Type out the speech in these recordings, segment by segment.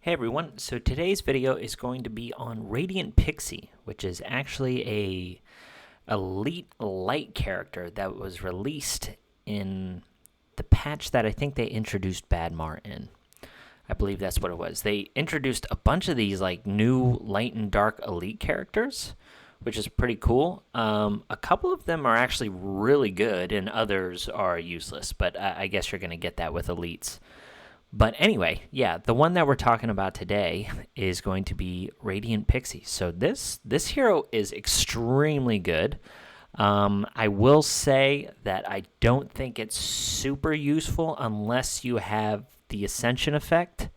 Hey everyone, so today's video is going to be on Radiant Pixie, which is actually a elite light character that was released in the patch that I think they introduced Badmar in. I believe that's what it was. They introduced a bunch of these like new light and dark elite characters, which is pretty cool. A couple of them are actually really good and others are useless, but I guess you're going to get that with elites. But anyway, yeah, the one that we're talking about today is going to be Radiant Pixie. So this hero is extremely good. I will say that I don't think it's super useful unless you have the Ascension effect,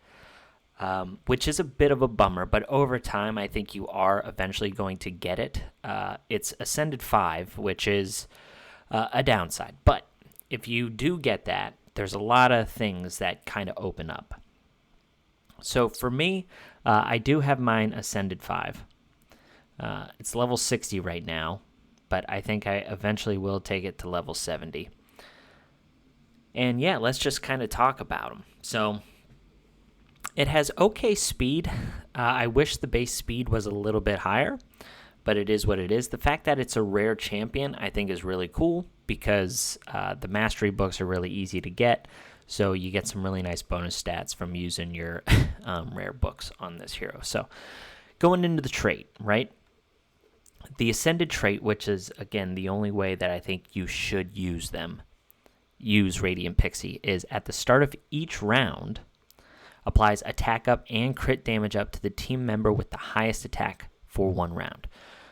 which is a bit of a bummer. But over time, I think you are eventually going to get it. It's Ascended 5, which is a downside. But if you do get that, there's a lot of things that kind of open up. So for me, I do have mine Ascended 5. It's level 60 right now, but I think I eventually will take it to level 70. And yeah, let's just kind of talk about them. So it has okay speed. I wish the base speed was a little bit higher, but it is what it is. The fact that it's a rare champion, I think, is really cool because the mastery books are really easy to get, so you get some really nice bonus stats from using your rare books on this hero. So going into the trait, right? The Ascended trait, which is, again, the only way that I think you should use Radiant Pixie, is at the start of each round, applies attack up and crit damage up to the team member with the highest attack for one round.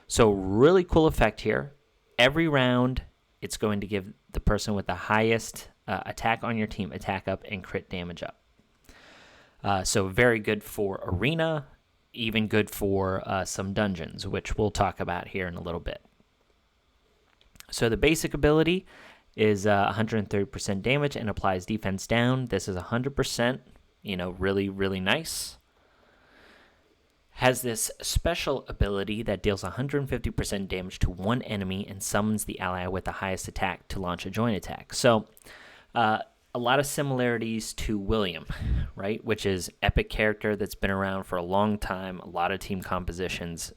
So really cool effect here. Every round, it's going to give the person with the highest attack on your team attack up and crit damage up. So very good for arena, even good for some dungeons, which we'll talk about here in a little bit. So the basic ability is 130% damage and applies defense down. This is 100%, really, really nice. Has this special ability that deals 150% damage to one enemy and summons the ally with the highest attack to launch a joint attack. So, a lot of similarities to William, right? Which is epic character that's been around for a long time, a lot of team compositions.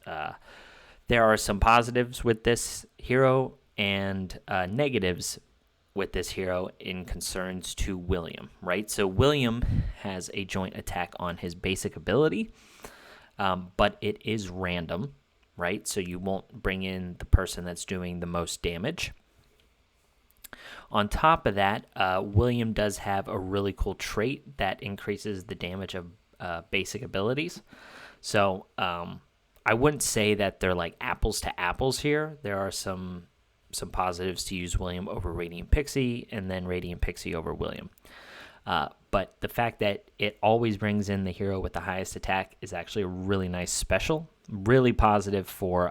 There are some positives with this hero and negatives with this hero in concerns to William, right? So William has a joint attack on his basic ability. But it is random, right? So you won't bring in the person that's doing the most damage. On top of that, William does have a really cool trait that increases the damage of basic abilities. So I wouldn't say that they're like apples to apples here. There are some positives to use William over Radiant Pixie and then Radiant Pixie over William. But the fact that it always brings in the hero with the highest attack is actually a really nice special. Really positive for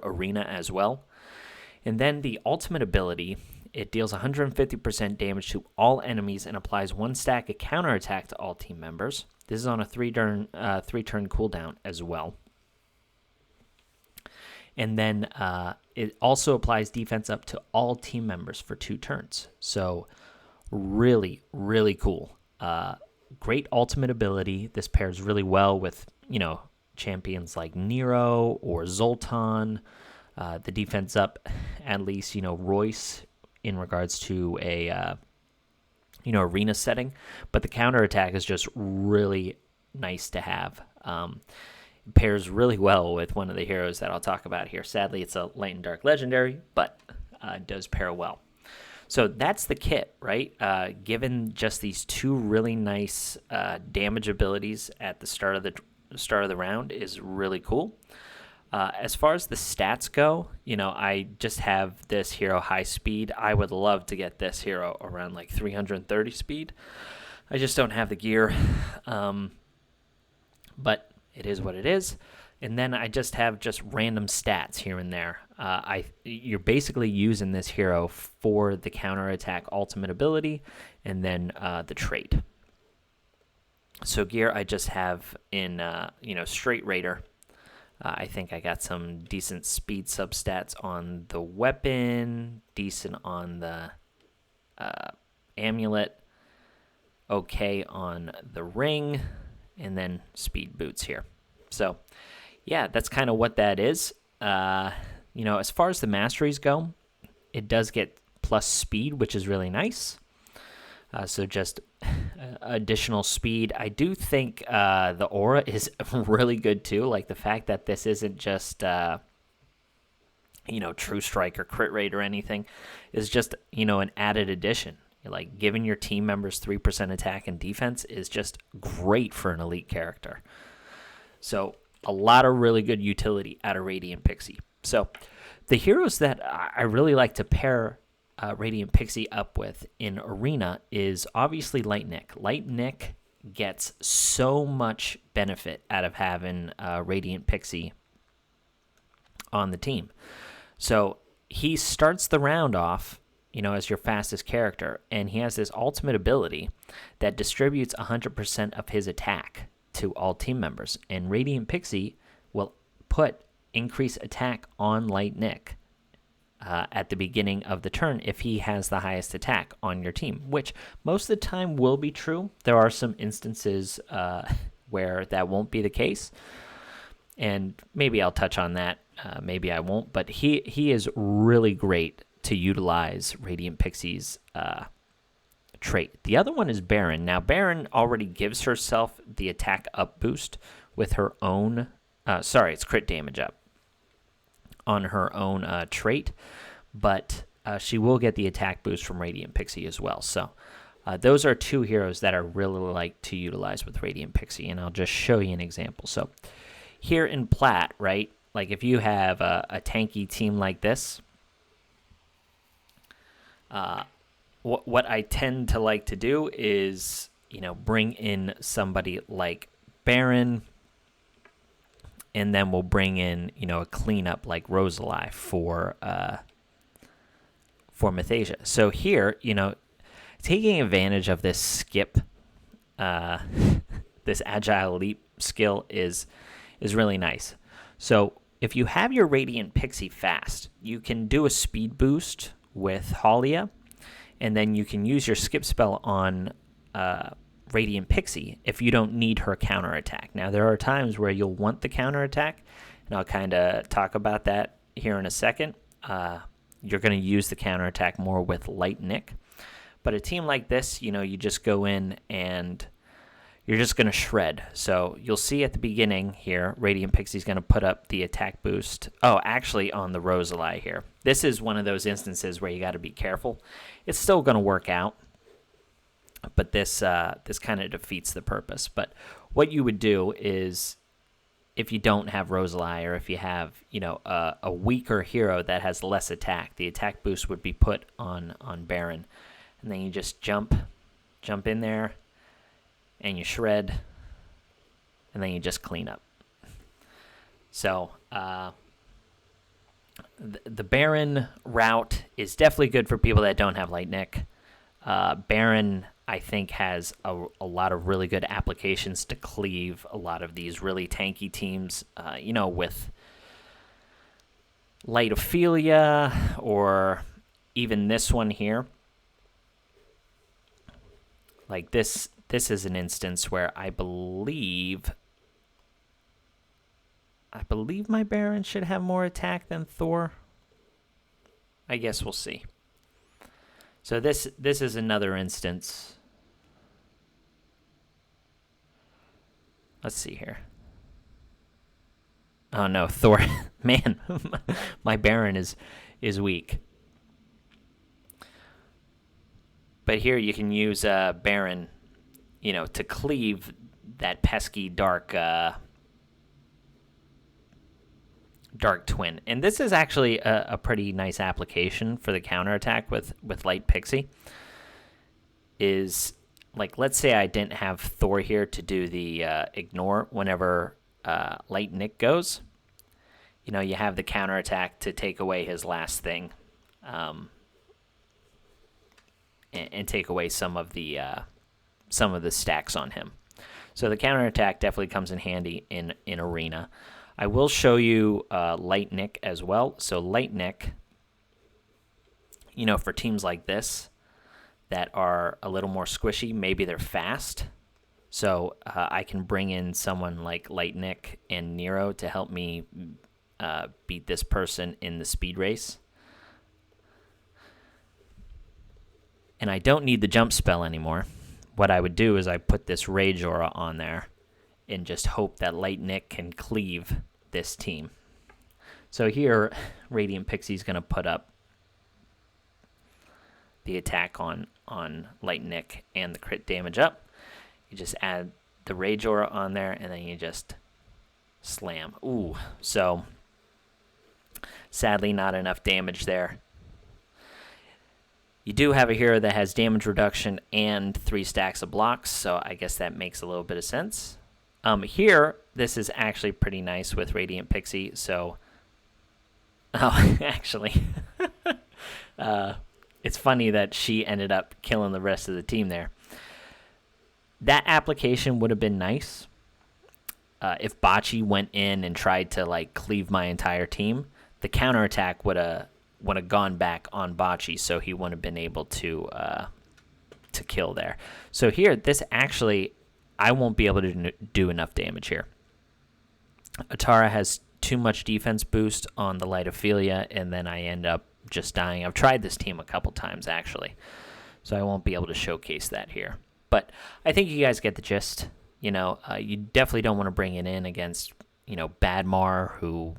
arena as well. And then the ultimate ability, it deals 150% damage to all enemies and applies one stack of counterattack to all team members. This is on a three-turn cooldown as well. And then it also applies defense up to all team members for 2 turns. So really, really cool. Great ultimate ability. This pairs really well with, champions like Nero or Zoltan. The defense up, at least, Royce in regards to a, arena setting. But the counterattack is just really nice to have. Pairs really well with one of the heroes that I'll talk about here. Sadly, it's a light and dark legendary, but does pair well. So that's the kit, right? Given just these 2 really nice damage abilities at the start of the round is really cool. As far as the stats go, I just have this hero high speed. I would love to get this hero around like 330 speed. I just don't have the gear, but it is what it is. And then I just have random stats here and there. You're basically using this hero for the counterattack ultimate ability and then the trait. So gear I just have in, straight Raider. I think I got some decent speed substats on the weapon, decent on the amulet. okay on the ring, and then speed boots here. So, yeah, that's kind of what that is. As far as the masteries go, it does get plus speed, which is really nice. So just additional speed. I do think the aura is really good too. Like the fact that this isn't just true strike or crit rate or anything is just an added addition. Like giving your team members 3% attack and defense is just great for an elite character. So a lot of really good utility out of Radiant Pixie. So the heroes that I really like to pair Radiant Pixie up with in Arena is obviously Light Nick. Light Nick gets so much benefit out of having Radiant Pixie on the team. So he starts the round off, as your fastest character, and he has this ultimate ability that distributes 100% of his attack to all team members. And Radiant Pixie will put increased attack on Light Nick at the beginning of the turn if he has the highest attack on your team, which most of the time will be true. There are some instances where that won't be the case, and maybe I'll touch on that. Maybe I won't, but he is really great to utilize Radiant Pixie's trait. The other one is Baron. Now, Baron already gives herself the attack up boost with her own... it's crit damage up on her own trait, but she will get the attack boost from Radiant Pixie as well. So those are two heroes that I really like to utilize with Radiant Pixie, and I'll just show you an example. So here in Plat, right, like if you have a tanky team like this, what I tend to like to do is, bring in somebody like Baron, and then we'll bring in, a cleanup like Rosalie for Mathasia. So here, taking advantage of this skip, this agile leap skill is really nice. So if you have your Radiant Pixie fast, you can do a speed boost with Halia, and then you can use your skip spell on Radiant Pixie if you don't need her counterattack. Now, there are times where you'll want the counterattack, and I'll kind of talk about that here in a second. You're going to use the counterattack more with Light Nick. But a team like this, you just go in and you're just going to shred. So you'll see at the beginning here, Radiant Pixie's going to put up the attack boost. Oh, actually on the Rosalie here. This is one of those instances where you got to be careful. It's still going to work out, but this kind of defeats the purpose. But what you would do is, if you don't have Rosalie, or if you have a weaker hero that has less attack, the attack boost would be put on Baron, and then you just jump in there, and you shred, and then you just clean up. So the Baron route is definitely good for people that don't have Light Nick. Baron, I think, has a lot of really good applications to cleave a lot of these really tanky teams, with Light Ophelia, or even this one here. Like this is an instance where I believe my Baron should have more attack than Thor. I guess we'll see. So this is another instance. Let's see here. Oh no, Thor. Man, my Baron is weak. But here you can use Baron, to cleave that pesky dark twin. And this is actually a pretty nice application for the counterattack with Light Pixie. Is, like, let's say I didn't have Thor here to do the ignore whenever Light Nick goes. You have the counterattack to take away his last thing, and take away some of the stacks on him. So the counterattack definitely comes in handy in Arena. I will show you Light Nick as well. So Light Nick, for teams like this that are a little more squishy. Maybe they're fast. So I can bring in someone like Light Nick and Nero to help me beat this person in the speed race. And I don't need the jump spell anymore. What I would do is I put this Rage Aura on there and just hope that Light Nick can cleave this team. So here, Radiant Pixie's going to put up the attack on Light Nick and the crit damage up. You just add the Rage Aura on there, and then you just slam. Ooh, so sadly not enough damage there. You do have a hero that has damage reduction and 3 stacks of blocks, so I guess that makes a little bit of sense. Here, this is actually pretty nice with Radiant Pixie, so... Oh, actually... it's funny that she ended up killing the rest of the team there. That application would have been nice if Bocce went in and tried to like cleave my entire team. The counterattack would have gone back on Bocce, so he wouldn't have been able to kill there. So here, this actually, I won't be able to do enough damage here. Atara has too much defense boost on the Light Ophelia, and then I end up just dying. I've tried this team a couple times, actually, so I won't be able to showcase that here. But I think you guys get the gist. You know, you definitely don't want to bring it in against, you know, Badmar, who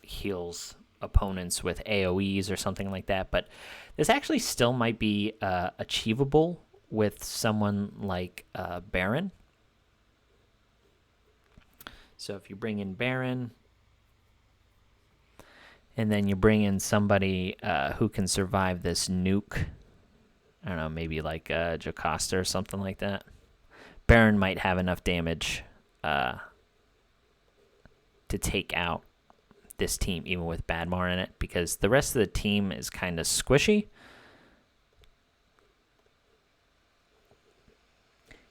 heals opponents with AoEs or something like that. But this actually still might be achievable with someone like Baron. So if you bring in Baron, and then you bring in somebody who can survive this nuke, I don't know, maybe like Jocasta or something like that. Baron might have enough damage to take out this team, even with Badmar in it, because the rest of the team is kind of squishy.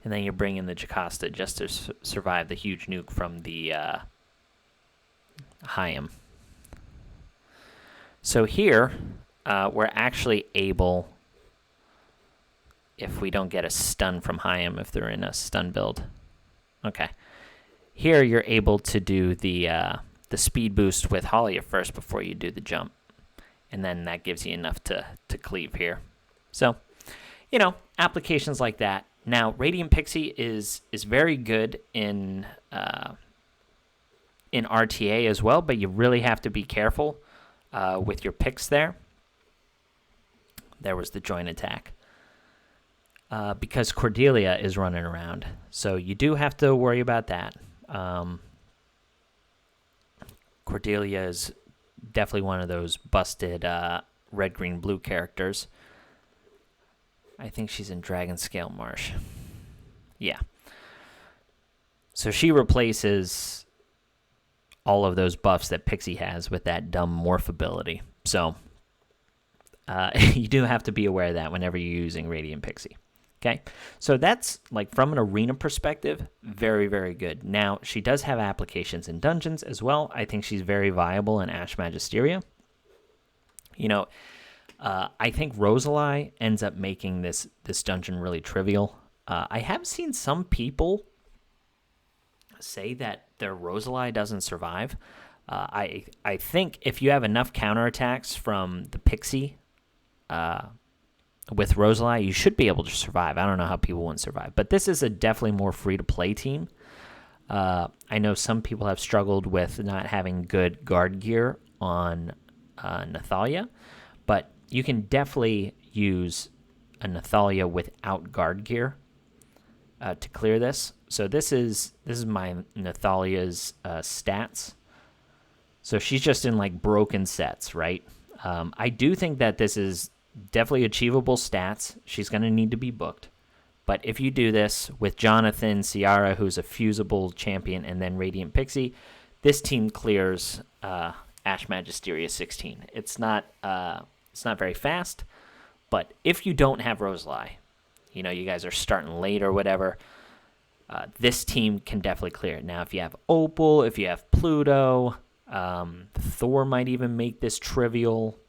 And then you bring in the Jocasta just to survive the huge nuke from the Hyam. So here, we're actually able, if we don't get a stun from Hyam, if they're in a stun build. Okay. Here you're able to do the speed boost with Holly first before you do the jump. And then that gives you enough to cleave here. So, you know, applications like that. Now, Radiant Pixie is very good in RTA as well, but you really have to be careful with your picks there. There was the joint attack. Because Cordelia is running around. So you do have to worry about that. Cordelia is definitely one of those busted red, green, blue characters. I think she's in Dragonscale Marsh. Yeah. So she replaces all of those buffs that Pixie has with that dumb morph ability. So you do have to be aware of that whenever you're using Radiant Pixie. Okay, so that's, like, from an arena perspective, very, very good. Now, she does have applications in dungeons as well. I think she's very viable in Ash Magisteria. You know, I think Rosalie ends up making this dungeon really trivial. I have seen some people say that their Rosalie doesn't survive. I think if you have enough counterattacks from the Pixie with Rosalie, you should be able to survive. I don't know how people wouldn't survive. But this is a definitely more free-to-play team. I know some people have struggled with not having good guard gear on Nathalia, but you can definitely use a Nathalia without guard gear to clear this. So this is my Nathalia's stats. So she's just in, like, broken sets, right? I do think that this is definitely achievable stats. She's going to need to be booked. But if you do this with Jonathan, Ciara, who's a fusible champion, and then Radiant Pixie, this team clears Ash Magisteria 16. It's not very fast, but if you don't have Rosalie, you know, you guys are starting late or whatever, this team can definitely clear it. Now, if you have Opal, if you have Pluto, Thor might even make this trivial.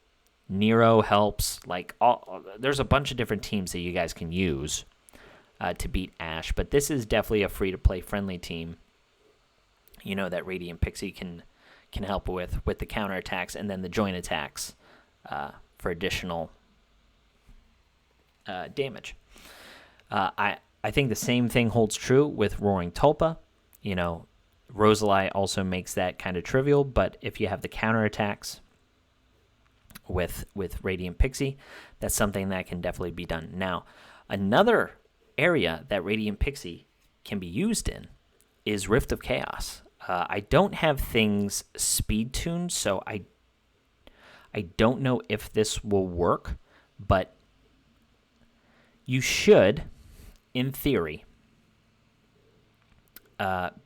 Nero helps. Like there's a bunch of different teams that you guys can use to beat Ash, but this is definitely a free-to-play friendly team. You know that Radiant Pixie can help with the counterattacks and then the joint attacks for additional damage. I think the same thing holds true with Roaring Tulpa. You know, Rosalie also makes that kind of trivial, but if you have the counterattacks with Radiant Pixie, that's something that can definitely be done. Now, another area that Radiant Pixie can be used in is Rift of Chaos. I don't have things speed tuned, so I don't know if this will work, but you should, in theory,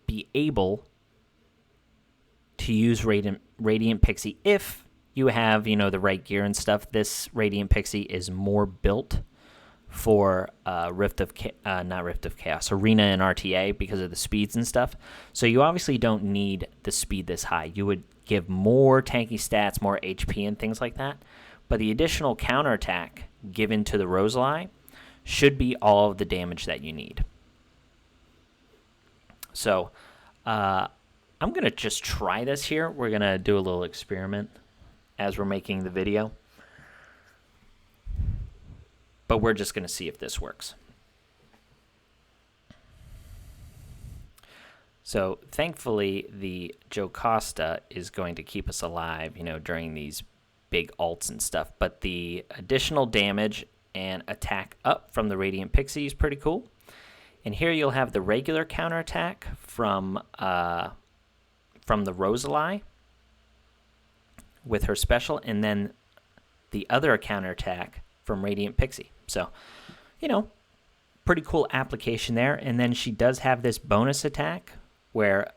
be able to use Radiant Pixie if you have, you know, the right gear and stuff. This Radiant Pixie is more built for not Rift of Chaos, Arena and RTA because of the speeds and stuff. So you obviously don't need the speed this high. You would give more tanky stats, more HP and things like that. But the additional counterattack given to the Rosalie should be all of the damage that you need. So I'm going to just try this here. We're going to do a little experiment as we're making the video. But we're just going to see if this works. So thankfully, the Jocasta is going to keep us alive, you know, during these big ults and stuff. But the additional damage and attack up from the Radiant Pixie is pretty cool. And here you'll have the regular counterattack from the Rosalie with her special, and then the other counterattack from Radiant Pixie. So, you know, pretty cool application there. And then she does have this bonus attack where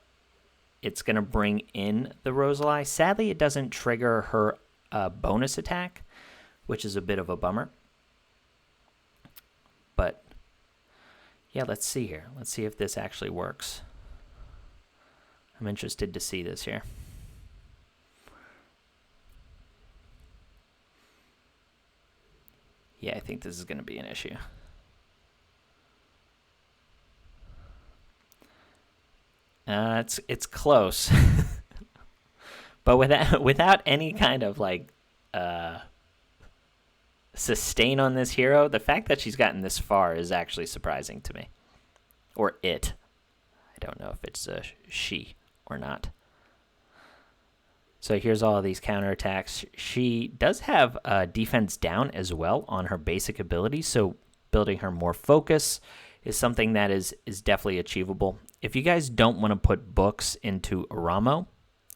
it's going to bring in the Rosalie. Sadly, it doesn't trigger her bonus attack, which is a bit of a bummer. But, yeah, let's see here. Let's see if this actually works. I'm interested to see this here. Yeah, I think this is going to be an issue. It's close, but without any kind of like sustain on this hero, the fact that she's gotten this far is actually surprising to me. Or it. I don't know if it's a she or not. So here's all of these counterattacks. She does have defense down as well on her basic ability, so building her more focus is something that is definitely achievable. If you guys don't want to put books into Aramo,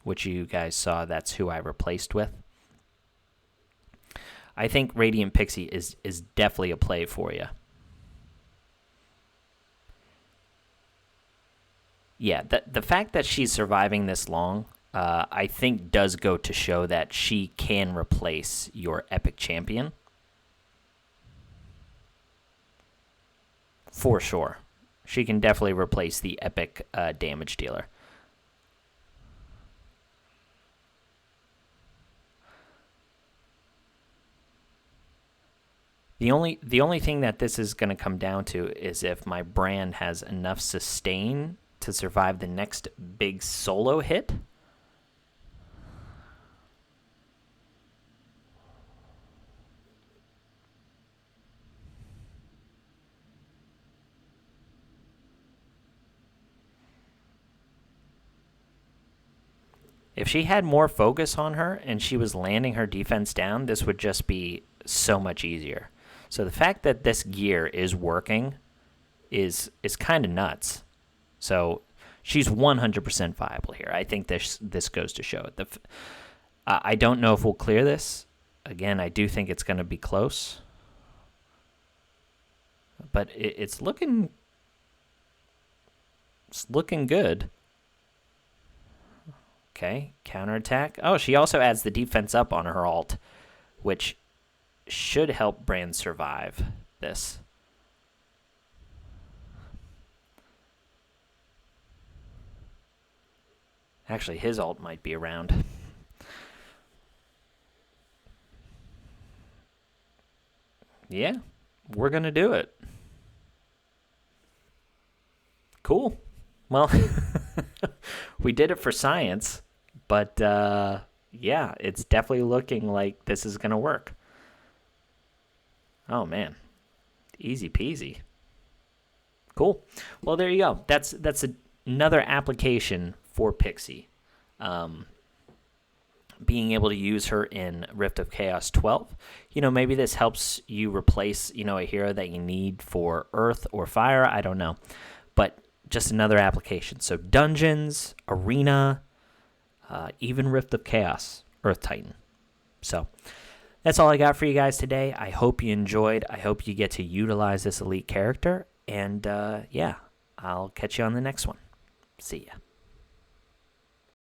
which you guys saw, that's who I replaced with, I think Radiant Pixie is definitely a play for you. Yeah, the fact that she's surviving this long, I think does go to show that she can replace your epic champion. For sure. She can definitely replace the epic damage dealer. The only thing that this is going to come down to is if my brand has enough sustain to survive the next big solo hit. If she had more focus on her and she was landing her defense down, this would just be so much easier. So the fact that this gear is working is kind of nuts. So she's 100% viable here. I think this goes to show it. I don't know if we'll clear this. Again, I do think it's going to be close. But it's looking good. Okay, counterattack. Oh, she also adds the defense up on her ult, which should help Brand survive this. Actually, his ult might be around. Yeah, we're going to do it. Cool. Well, we did it for science, but yeah, it's definitely looking like this is going to work. Oh, man. Easy peasy. Cool. Well, there you go. That's another application for Pixie. Being able to use her in Rift of Chaos 12. Maybe this helps you replace, a hero that you need for Earth or Fire. I don't know. But just another application. So Dungeons, Arena, even Rift of Chaos, Earth Titan. So that's all I got for you guys today. I hope you enjoyed. I hope you get to utilize this elite character. And yeah, I'll catch you on the next one. See ya.